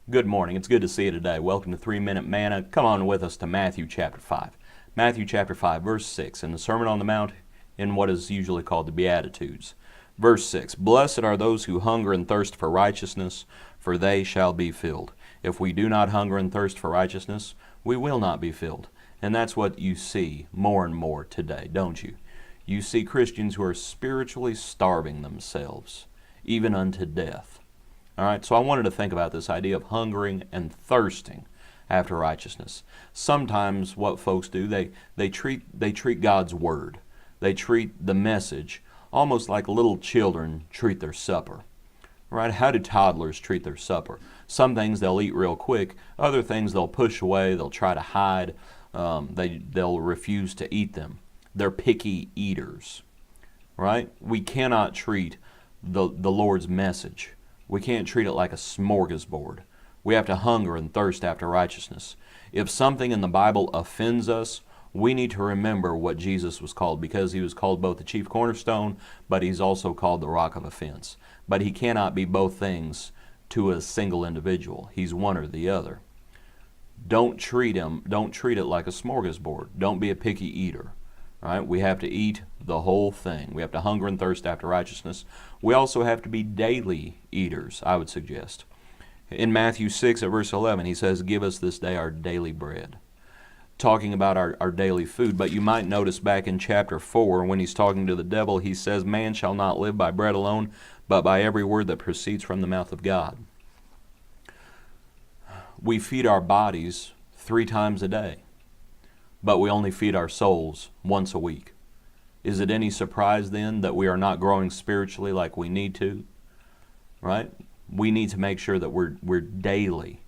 Good morning. It's good to see you today. Welcome to 3-Minute Manna. Come on with us to Matthew chapter 5. Matthew chapter 5, verse 6, in the Sermon on the Mount, in what is usually called the Beatitudes. Verse 6, Blessed are those who hunger and thirst for righteousness, for they shall be filled. If we do not hunger and thirst for righteousness, we will not be filled. And that's what you see more and more today, don't you? You see Christians who are spiritually starving themselves, even unto death. All right, so I wanted to think about this idea of hungering and thirsting after righteousness. Sometimes what folks do, they treat God's word. They treat the message almost like little children treat their supper. Right? How do toddlers treat their supper? Some things they'll eat real quick. Other things they'll push away. They'll try to hide. They'll refuse to eat them. They're picky eaters. Right? We cannot treat the Lord's message. We can't treat it like a smorgasbord. We have to hunger and thirst after righteousness. If something in the Bible offends us, we need to remember what Jesus was called, because he was called both the chief cornerstone, but he's also called the rock of offense. But he cannot be both things to a single individual. He's one or the other. Don't treat it like a smorgasbord. Don't be a picky eater. Right? We have to eat the whole thing. We have to hunger and thirst after righteousness. We also have to be daily eaters, I would suggest. In Matthew 6 at verse 11, he says, Give us this day our daily bread. Talking about our daily food. But you might notice back in chapter 4, when he's talking to the devil, he says, Man shall not live by bread alone, but by every word that proceeds from the mouth of God. We feed our bodies 3 times a day, but we only feed our souls once a week. Is it any surprise then that we are not growing spiritually like we need to? Right? We need to make sure that we're daily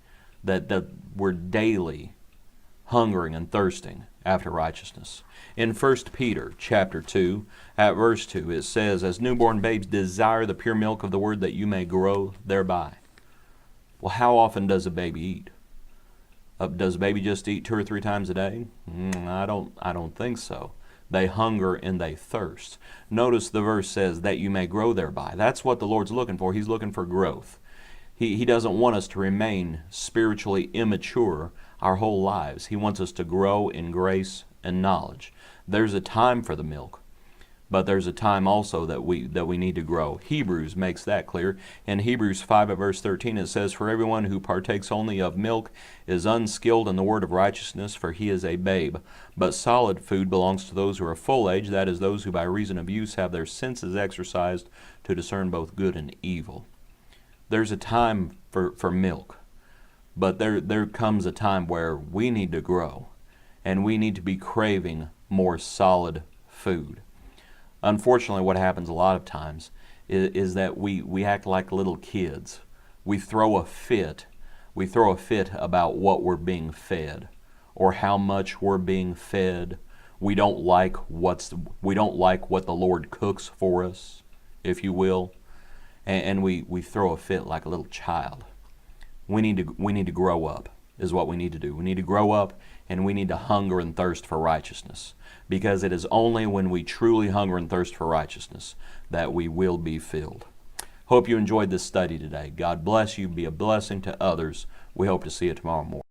hungering and thirsting after righteousness. In 1 Peter chapter 2, at verse 2, it says, As newborn babes desire the pure milk of the word, that you may grow thereby. Well, how often does a baby eat? Does a baby just eat 2 or 3 times a day? I don't think so. They hunger and they thirst. Notice the verse says, that you may grow thereby. That's what the Lord's looking for. He's looking for growth. He doesn't want us to remain spiritually immature our whole lives. He wants us to grow in grace and knowledge. There's a time for the milk, but there's a time also that we need to grow. Hebrews makes that clear. In Hebrews 5 at verse 13 it says, For everyone who partakes only of milk is unskilled in the word of righteousness, for he is a babe. But solid food belongs to those who are full age, that is, those who by reason of use have their senses exercised to discern both good and evil. There's a time for milk, but there comes a time where we need to grow, and we need to be craving more solid food. Unfortunately, what happens a lot of times is that we act like little kids. We throw a fit. We throw a fit about what we're being fed or how much we're being fed. We don't like what the Lord cooks for us, if you will, and we throw a fit like a little child. We need to grow up, is what we need to do. We need to grow up, and we need to hunger and thirst for righteousness, because it is only when we truly hunger and thirst for righteousness that we will be filled. Hope you enjoyed this study today. God bless you. Be a blessing to others. We hope to see you tomorrow morning.